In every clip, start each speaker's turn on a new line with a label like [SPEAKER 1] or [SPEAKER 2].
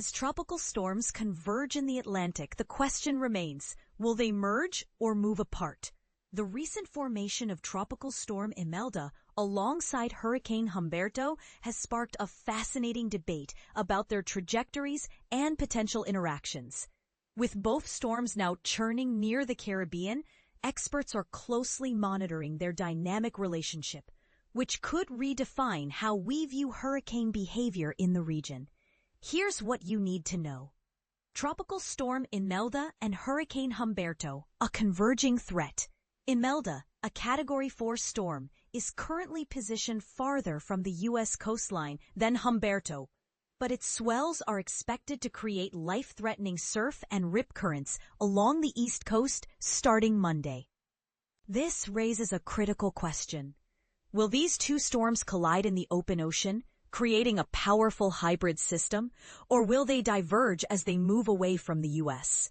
[SPEAKER 1] As tropical storms converge in the Atlantic, the question remains, will they merge or move apart? The recent formation of Tropical Storm Imelda alongside Hurricane Humberto has sparked a fascinating debate about their trajectories and potential interactions. With both storms now churning near the Caribbean, experts are closely monitoring their dynamic relationship, which could redefine how we view hurricane behavior in the region. Here's what you need to know. Tropical Storm Imelda and Hurricane Humberto, a converging threat. Imelda, a Category 4 storm, is currently positioned farther from the U.S. coastline than Humberto, but its swells are expected to create life-threatening surf and rip currents along the East Coast starting Monday. This raises a critical question. Will these two storms collide in the open ocean, creating a powerful hybrid system, or will they diverge as they move away from the U.S.?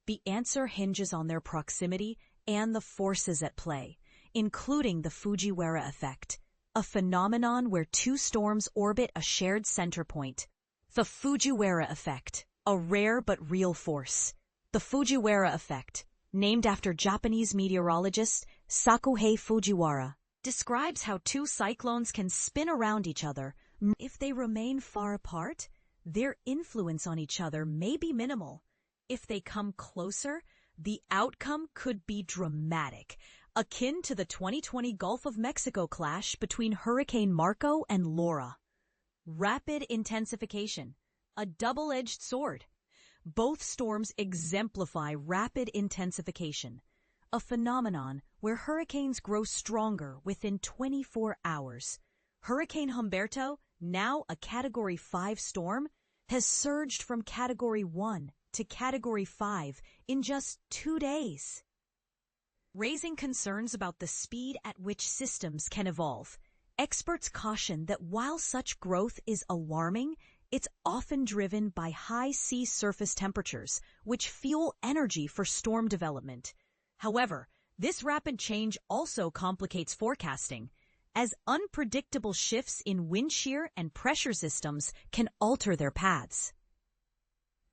[SPEAKER 1] The answer hinges on their proximity and the forces at play, including the Fujiwhara effect, a phenomenon where two storms orbit a shared center point. The Fujiwhara effect, a rare but real force. The Fujiwhara effect, named after Japanese meteorologist Sakuhei Fujiwhara, describes how two cyclones can spin around each other. If they remain far apart, their influence on each other may be minimal. If they come closer, the outcome could be dramatic, akin to the 2020 Gulf of Mexico clash between Hurricane Marco and Laura. Rapid intensification, a double-edged sword. Both storms exemplify rapid intensification, a phenomenon where hurricanes grow stronger within 24 hours. Hurricane Humberto, now a Category 5 storm, has surged from Category 1 to Category 5 in just 2 days, raising concerns about the speed at which systems can evolve. Experts caution that while such growth is alarming, it's often driven by high sea surface temperatures, which fuel energy for storm development. However, this rapid change also complicates forecasting, as unpredictable shifts in wind shear and pressure systems can alter their paths.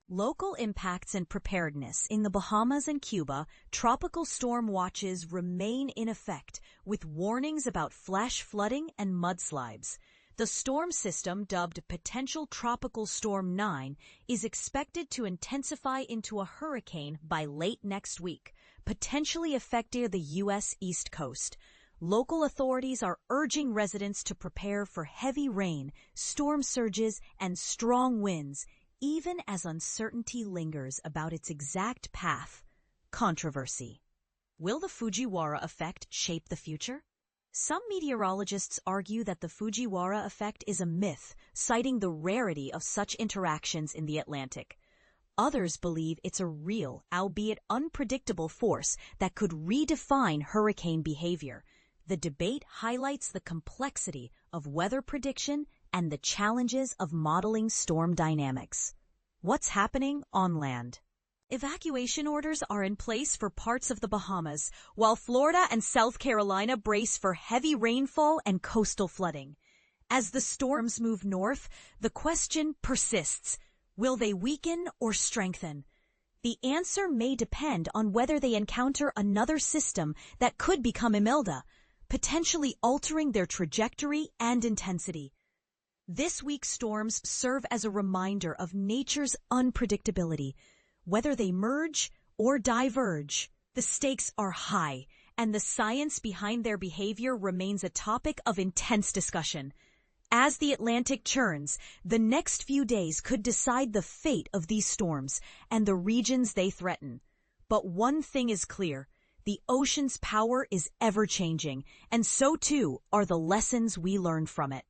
[SPEAKER 1] Local impacts and preparedness. In the Bahamas and Cuba, tropical storm watches remain in effect, with warnings about flash flooding and mudslides. The storm system, dubbed Potential Tropical Storm 9, is expected to intensify into a hurricane by late next week, potentially affecting the U.S. East Coast. Local authorities are urging residents to prepare for heavy rain, storm surges, and strong winds, even as uncertainty lingers about its exact path. Controversy. Will the Fujiwhara effect shape the future? Some meteorologists argue that the Fujiwhara effect is a myth, citing the rarity of such interactions in the Atlantic. Others believe it's a real, albeit unpredictable force that could redefine hurricane behavior. The debate highlights the complexity of weather prediction and the challenges of modeling storm dynamics. What's happening on land? Evacuation orders are in place for parts of the Bahamas, while Florida and South Carolina brace for heavy rainfall and coastal flooding. As the storms move north, the question persists. Will they weaken or strengthen? The answer may depend on whether they encounter another system that could become Imelda, potentially altering their trajectory and intensity. This week's storms serve as a reminder of nature's unpredictability. Whether they merge or diverge, the stakes are high, and the science behind their behavior remains a topic of intense discussion. As the Atlantic churns, the next few days could decide the fate of these storms and the regions they threaten. But one thing is clear. The ocean's power is ever-changing, and so too are the lessons we learn from it.